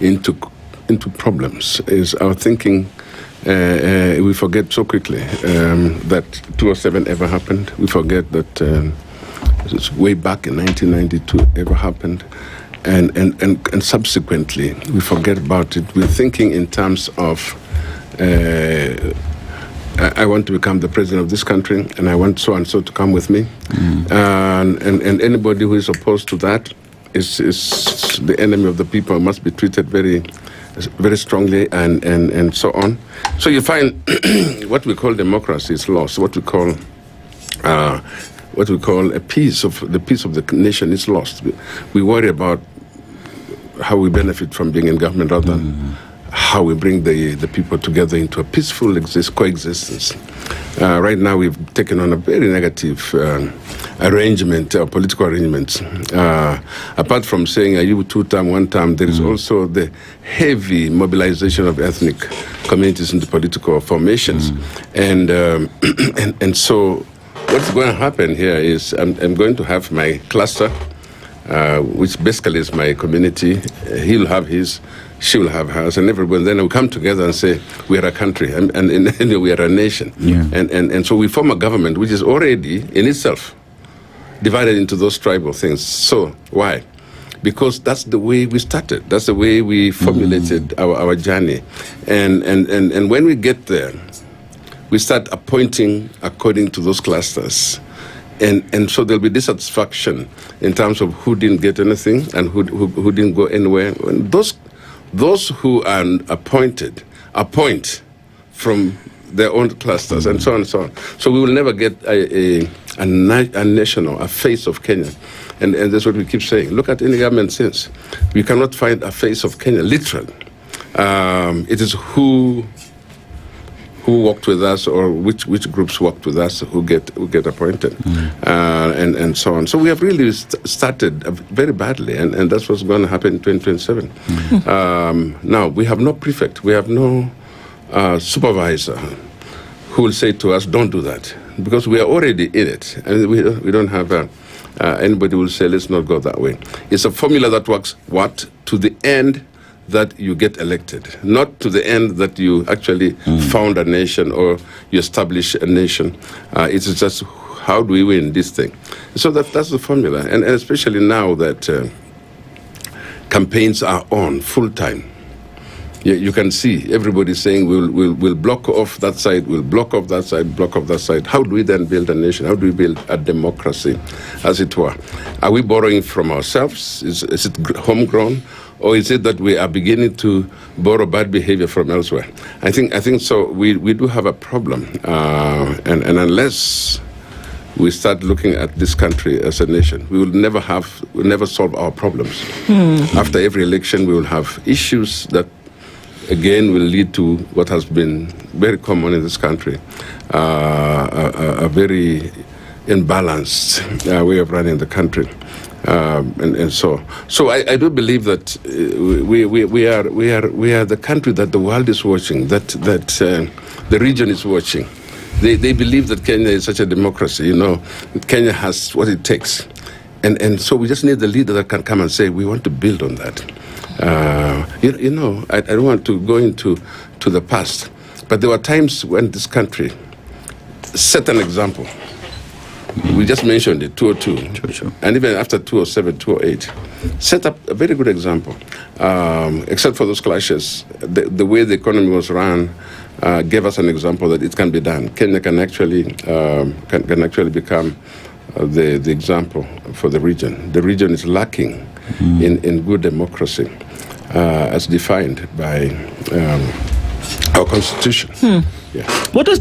into problems is our thinking. We forget so quickly that 2007 ever happened. We forget that it's way back in 1992 ever happened. And subsequently, we forget about it. We're thinking in terms of, I want to become the president of this country, and I want so-and-so to come with me. And anybody who is opposed to that is the enemy of the people, must be treated very strongly, and so on. So you find what we call democracy is lost. What we call a peace of the nation is lost. We worry about how we benefit from being in government rather than how we bring the people together into a peaceful coexistence. Right now, we've taken on a very negative political arrangement. Apart from saying, are you two-term, one-term, there is also the heavy mobilization of ethnic communities into political formations. And so what's going to happen here is I'm going to have my cluster, which basically is my community. He'll have his, she will have hers, and everyone. Then we'll come together and say we are a country, and we are a nation. And so we form a government which is already in itself divided into those tribal things. So why? Because that's the way we started. That's the way we formulated our journey. And when we get there, we start appointing according to those clusters. And so there'll be dissatisfaction in terms of who didn't get anything and who didn't go anywhere. And those who are appointed appoint from their own clusters, and so on and so on. So we will never get a national, a face of Kenya. And that's what we keep saying. Look at any government since. We cannot find a face of Kenya, literally. It is who worked with us, or which groups worked with us, who get appointed, and so on. So we have really started very badly, and that's what's going to happen in 2027. Now, we have no prefect, we have no supervisor who will say to us, don't do that, because we are already in it, and we don't have anybody who will say, let's not go that way. It's a formula that works, to the end that you get elected, not to the end that you actually found a nation or you establish a nation. It's just, how do we win this thing? So that's the formula, and especially now that campaigns are on full-time. You can see everybody saying we'll block off that side, we'll block off that side, block off that side. How do we then build a nation? How do we build a democracy, as it were? Are we borrowing from ourselves? Is it homegrown? Or is it that we are beginning to borrow bad behavior from elsewhere? I think so. We do have a problem, and unless we start looking at this country as a nation, we will never solve our problems. After every election, we will have issues that, again, will lead to what has been very common in this country, a very imbalanced way of running the country. And so I do believe that we are the country that the world is watching, that the region is watching. They believe that Kenya is such a democracy. Kenya has what it takes, and so we just need the leader that can come and say, we want to build on that. I don't want to go into the past, but there were times when this country set an example. We just mentioned it, 2002, sure. And even after 2007, 2008, set up a very good example. Except for those clashes, the way the economy was run gave us an example that it can be done. Kenya can actually become the example for the region. The region is lacking in good democracy, as defined by our constitution. Yeah. What does